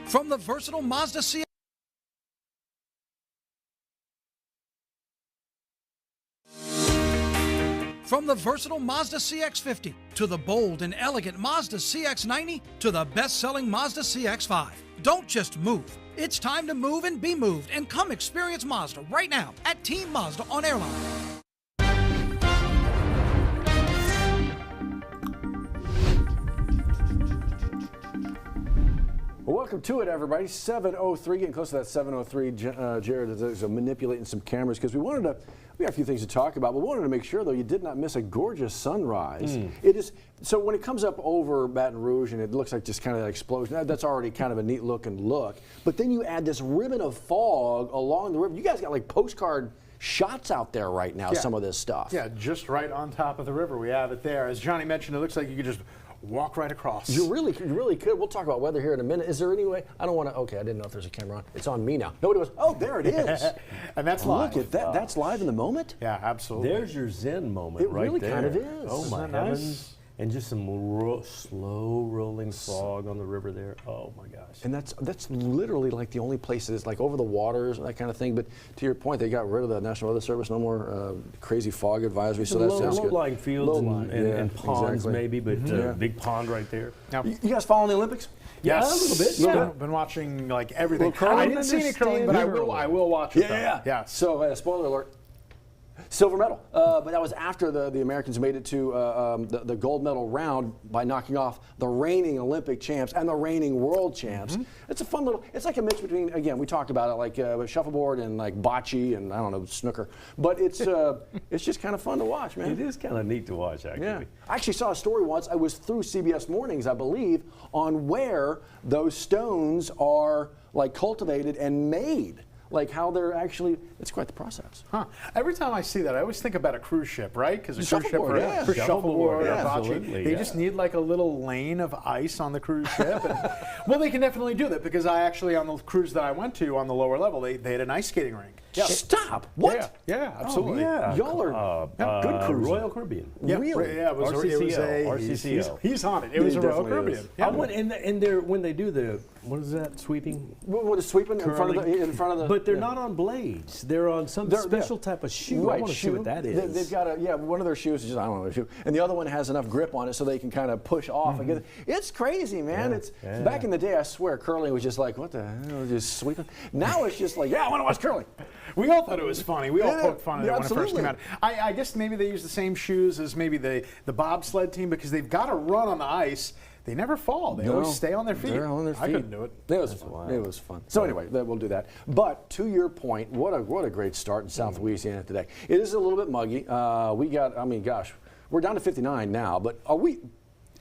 From the versatile Mazda CX. From the versatile Mazda CX-50 to the bold and elegant Mazda CX-90 to the best-selling Mazda CX-5. Don't just move. It's time to move and be moved, and come experience Mazda right now at Team Mazda on Airline. Well, welcome to it, everybody. 7:03, getting close to that 7:03. Jared is manipulating some cameras because we got a few things to talk about, but we wanted to make sure, though, you did not miss a gorgeous sunrise. It is, so when it comes up over Baton Rouge and it looks like just kind of an explosion, that's already kind of a neat looking look. But then you add this ribbon of fog along the river. You guys got like postcard shots out there right now, some of this stuff. Yeah, just right on top of the river. We have it there. As Johnny mentioned, it looks like you could just walk right across. You really could. We'll talk about weather here in a minute. Is there any way? I don't want to. Okay, I didn't know if there's a camera on. It's on me now. Nobody was. Oh, there it is. And that's live. Look at that. That's live in the moment. Yeah, absolutely. There's your Zen moment right there. It really kind of is. Oh my Isn't that heavens. nice? And just some slow rolling fog on the river there. Oh my gosh. And that's literally like the only place that is like over the waters and that kind of thing. But to your point, they got rid of the National Weather Service. No more crazy fog advisory. So that's good. Low-lying fields and ponds maybe, but big pond right there. Now, you guys following the Olympics? yes, a little bit. Yeah, Yeah. been watching like everything. Curling? I didn't see any curling, but I will watch it. Yeah. So spoiler alert. Silver medal, but that was after the Americans made it to the gold medal round by knocking off the reigning Olympic champs and the reigning world champs. It's a fun little, it's like a mix between, again, we talked about it, like shuffleboard and like bocce and I don't know, snooker. But it's just kind of fun to watch, man. It is kind of neat to watch, actually. Yeah. I actually saw a story once, I was through CBS Mornings, I believe, on where those stones are like cultivated and made. Like how they're actually, it's quite the process. Huh. Every time I see that, I always think about a cruise ship, right? Because a cruise ship Shuffleboard, for shuffleboard, yeah, or bocce, absolutely, they just need like a little lane of ice on the cruise ship. And, well, they can definitely do that because I actually, on the cruise that I went to on the lower level, they had an ice skating rink. Yeah. Stop! What? Yeah, absolutely. Yeah. Y'all are good cruising. Royal Caribbean. Yeah, Really? Yeah, it was RCCO. RCCO. He's on it. It was a Royal definitely Caribbean. is. Yeah. I went in there when they do the, what is that, sweeping? What is sweeping in front of the? But they're not on blades. They're on some special type of shoe. I want to see what that is. They've got one of their shoes is just, I don't know, a shoe, and the other one has enough grip on it so they can kind of push off. And it's crazy, man. Back in the day, I swear, curling was just like, what the hell, just sweeping. Now it's just like, I want to watch curling. We all thought it was funny. We all poked fun at it when it first absolutely. came out. I guess maybe they use the same shoes as maybe the bobsled team because they've got to run on the ice. They never fall. They always stay on their feet. They're on their feet. I couldn't do it. It was fun. It was fun. So anyway, we'll do that. But to your point, what a great start in South Louisiana today. It is a little bit muggy. We got, I mean, gosh, we're down to 59 now, but are we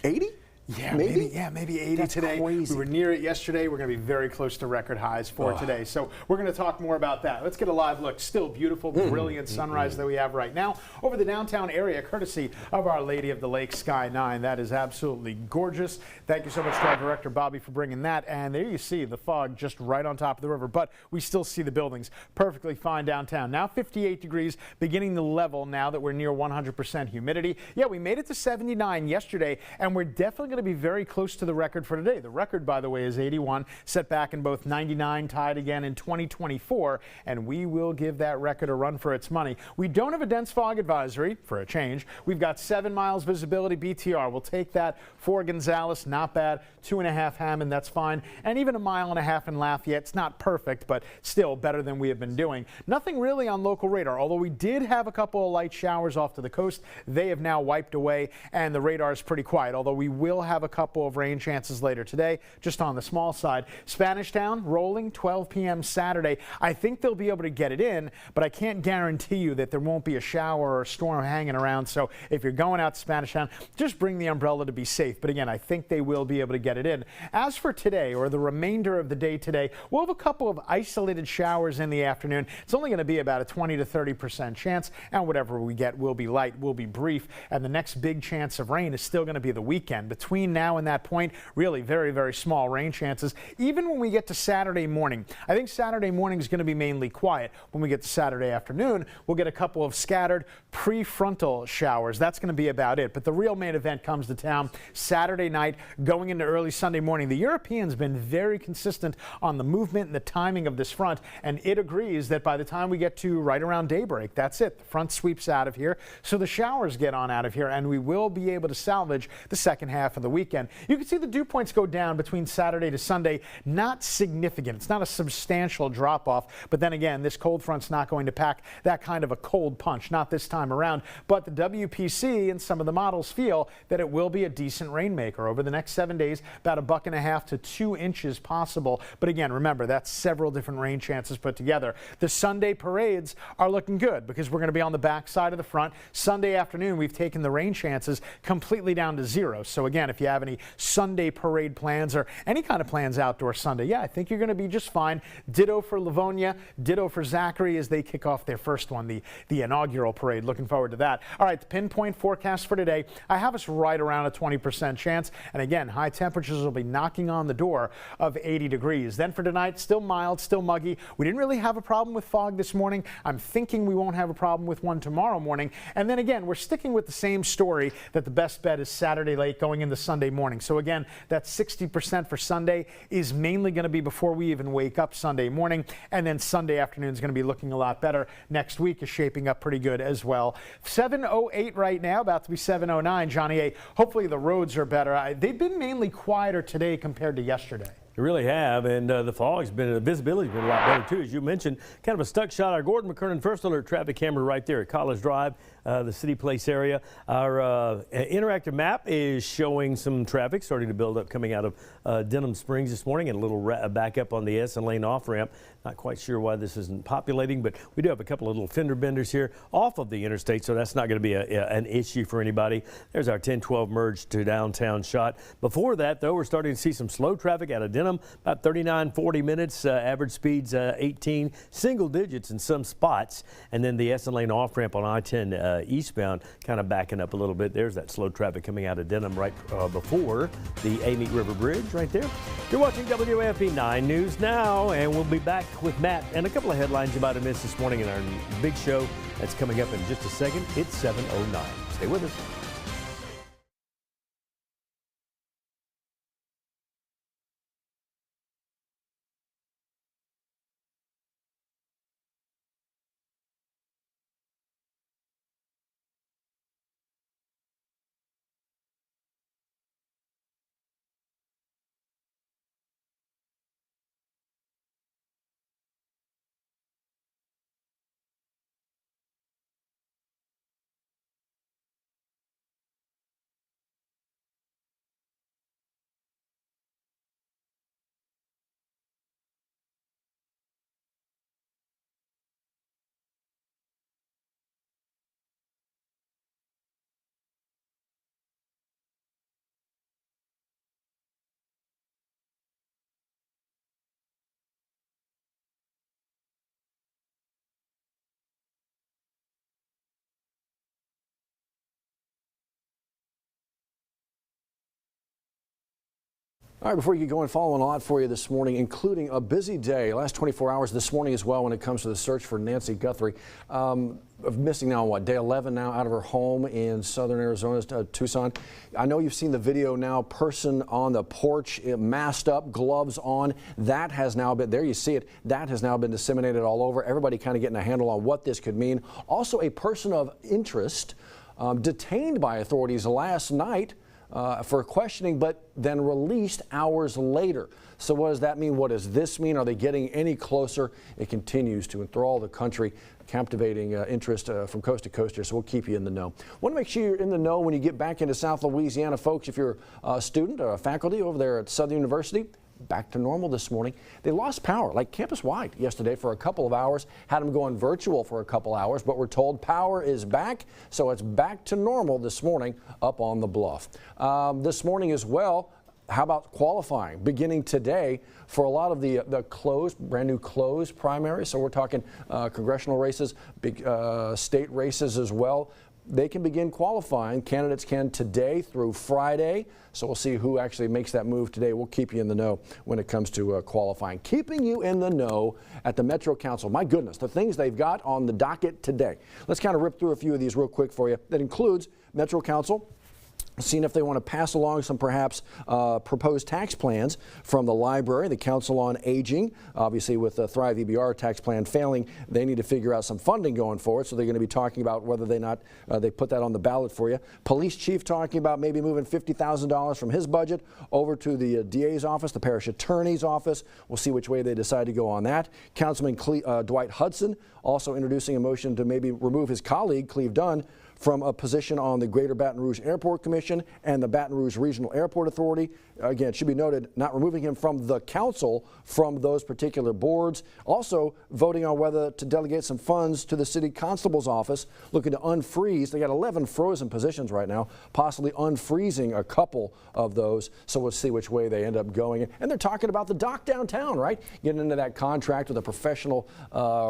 80? Yeah, maybe 80 That's today. crazy. We were near it yesterday. We're going to be very close to record highs for today. So we're going to talk more about that. Let's get a live look. Still beautiful, brilliant sunrise that we have right now over the downtown area, courtesy of Our Lady of the Lake Sky 9. That is absolutely gorgeous. Thank you so much to our director, Bobby, for bringing that. And there you see the fog just right on top of the river, but we still see the buildings perfectly fine downtown. Now 58 degrees, beginning to level now that we're near 100% humidity. Yeah, we made it to 79 yesterday, and we're definitely going to be very close to the record for today. The record, by the way, is 81, set back in both 99, tied again in 2024, and we will give that record a run for its money. We don't have a dense fog advisory, for a change. We've got 7 miles visibility BTR. We'll take that for Gonzales, not bad. 2.5 Hammond, that's fine. And even 1.5 miles in Lafayette. It's not perfect, but still better than we have been doing. Nothing really on local radar, although we did have a couple of light showers off to the coast. They have now wiped away, and the radar is pretty quiet, although we will have a couple of rain chances later today, just on the small side. Spanish Town rolling 12 p.m. Saturday. I think they'll be able to get it in, but I can't guarantee you that there won't be a shower or storm hanging around. So if you're going out to Spanish Town, just bring the umbrella to be safe. But again, I think they will be able to get it in. As for today, or the remainder of the day today, we'll have a couple of isolated showers in the afternoon. It's only going to be about a 20 to 30% chance, and whatever we get will be light, will be brief. And the next big chance of rain is still going to be the weekend between between now and that point, really very, very small rain chances. Even when we get to Saturday morning, I think Saturday morning is going to be mainly quiet. When we get to Saturday afternoon, we'll get a couple of scattered prefrontal showers. That's going to be about it. But the real main event comes to town Saturday night, going into early Sunday morning. The Europeans been very consistent on the movement and the timing of this front, and it agrees that by the time we get to right around daybreak, that's it. The front sweeps out of here, so the showers get on out of here, and we will be able to salvage the second half of the weekend. You can see the dew points go down between Saturday to Sunday. Not significant. It's not a substantial drop off, but then again, this cold front's not going to pack that kind of a cold punch, not this time around. But the WPC and some of the models feel that it will be a decent rainmaker over the next 7 days, about 1.5 to 2 inches possible. But again, remember, that's several different rain chances put together. The Sunday parades are looking good because we're going to be on the back side of the front. Sunday afternoon, we've taken the rain chances completely down to 0. So again, if you have any Sunday parade plans or any kind of plans outdoor Sunday, yeah, I think you're going to be just fine. Ditto for Livonia, ditto for Zachary as they kick off their first one, the inaugural parade. Looking forward to that. All right, the pinpoint forecast for today, I have us right around a 20% chance. And again, high temperatures will be knocking on the door of 80 degrees. Then for tonight, still mild, still muggy. We didn't really have a problem with fog this morning. I'm thinking we won't have a problem with one tomorrow morning. And then again, we're sticking with the same story that the best bet is Saturday late going into Sunday morning. So again, that 60% for Sunday is mainly going to be before we even wake up Sunday morning. And then Sunday afternoon is going to be looking a lot better. Next week is shaping up pretty good as well. 7:08 right now, about to be 7:09. Johnny A. Hopefully the roads are better. They've been mainly quieter today compared to yesterday. They really have, and the visibility's been a lot better too, as you mentioned. Kind of a stuck shot. Our Gordon McKernan First Alert traffic camera right there at College Drive, the City Place area. Our interactive map is showing some traffic starting to build up coming out of Denham Springs this morning, and a little back up on the Essen Lane off ramp. Not quite sure why this isn't populating, but we do have a couple of little fender benders here off of the interstate, so that's not going to be an issue for anybody. There's our 1012 merge to downtown shot. Before that, though, we're starting to see some slow traffic out of Denham, about 39, 40 minutes, average speeds 18, single digits in some spots, and then the Essen Lane off ramp on I-10 eastbound kind of backing up a little bit. There's that slow traffic coming out of Denham right before the Amite River Bridge right there. You're watching WAFB 9 News Now, and we'll be back with Matt and a couple of headlines you might have missed this morning in our big show that's coming up in just a second. It's 7:09. Stay with us. All right, before you get going, following a lot for you this morning, including a busy day, last 24 hours this morning as well when it comes to the search for Nancy Guthrie. Missing now, what, day 11 now out of her home in southern Arizona, Tucson. I know you've seen the video now, person on the porch, masked up, gloves on. That has now been, there you see it, that has now been disseminated all over. Everybody kind of getting a handle on what this could mean. Also a person of interest detained by authorities last night for questioning, but then released hours later. So what does that mean? What does this mean? Are they getting any closer? It continues to enthrall the country, captivating interest from coast to coast here, so we'll keep you in the know. Want to make sure you're in the know when you get back into South Louisiana, folks. If you're a student or a faculty over there at Southern University, back to normal this morning. They lost power, like campus-wide yesterday for a couple of hours, had them going virtual for a couple hours, but we're told power is back, so it's back to normal this morning up on the bluff. This morning as well, how about qualifying beginning today for a lot of the closed, brand new closed primaries? So we're talking congressional races, big state races as well. they can begin qualifying. Candidates can today through Friday. So we'll see who actually makes that move today. We'll keep you in the know when it comes to qualifying. Keeping you in the know at the Metro Council. My goodness, the things they've got on the docket today. Let's kind of rip through a few of these real quick for you. That includes Metro Council seeing if they want to pass along some perhaps proposed tax plans from the library, the Council on Aging. Obviously, with the Thrive EBR tax plan failing, they need to figure out some funding going forward. So they're going to be talking about whether they put that on the ballot for you. Police chief talking about maybe moving $50,000 from his budget over to the DA's office, the parish attorney's office. We'll see which way they decide to go on that. Councilman Dwight Hudson also introducing a motion to maybe remove his colleague, Cleve Dunn, from a position on the Greater Baton Rouge Airport Commission and the Baton Rouge Regional Airport Authority. Again, it should be noted, not removing him from the council from those particular boards. Also voting on whether to delegate some funds to the city constable's office, looking to unfreeze. They got 11 frozen positions right now, possibly unfreezing a couple of those. So we'll see which way they end up going. And they're talking about the dock downtown, right? Getting into that contract with a professional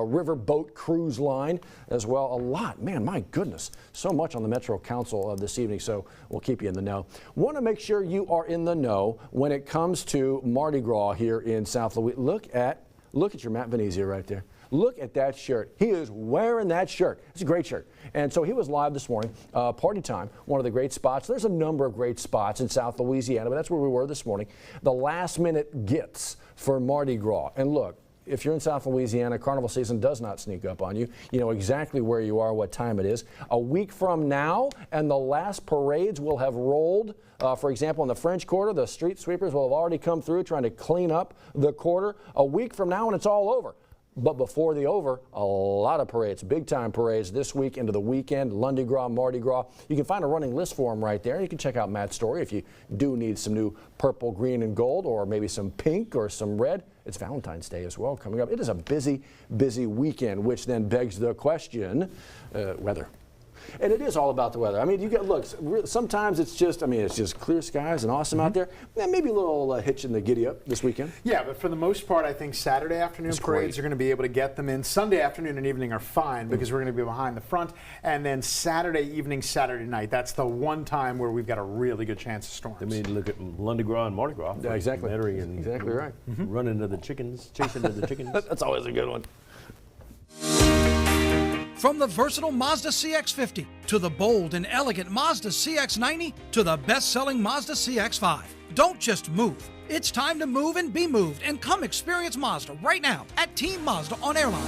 river boat cruise line as well. A lot, man, my goodness. So much on the Metro Council this evening, so we'll keep you in the know. Want to make sure you are in the know when it comes to Mardi Gras here in South Louisiana. Look at your Matt Venezia right there. Look at that shirt. He is wearing that shirt. It's a great shirt. And so he was live this morning, Party Time, one of the great spots. There's a number of great spots in South Louisiana, but that's where we were this morning. The last minute gets for Mardi Gras. And look, if you're in South Louisiana, carnival season does not sneak up on you. You know exactly where you are, what time it is. A week from now, and the last parades will have rolled. For example, in the French Quarter, the street sweepers will have already come through trying to clean up the quarter. A week from now, and it's all over. But before the over, a lot of parades, big-time parades this week into the weekend, Lundi Gras, Mardi Gras. You can find a running list for them right there. You can check out Matt's story if you do need some new purple, green, and gold, or maybe some pink or some red. It's Valentine's Day as well coming up. It is a busy, busy weekend, which then begs the question, weather. And it is all about the weather. I mean, you get, look, sometimes it's just clear skies and awesome out there. And maybe a little hitch in the giddy up this weekend. Yeah, but for the most part, I think Saturday afternoon parades are going to be able to get them in. Sunday afternoon and evening are fine because we're going to be behind the front. And then Saturday evening, Saturday night, that's the one time where we've got a really good chance of storms. I mean, look at Lundi Gras and Mardi Gras. Yeah, exactly. And exactly right. Running to the chickens, chasing to the chickens. That's always a good one. From the versatile Mazda CX-50 to the bold and elegant Mazda CX-90 to the best-selling Mazda CX-5. Don't just move. It's time to move and be moved, and come experience Mazda right now at Team Mazda on Airline.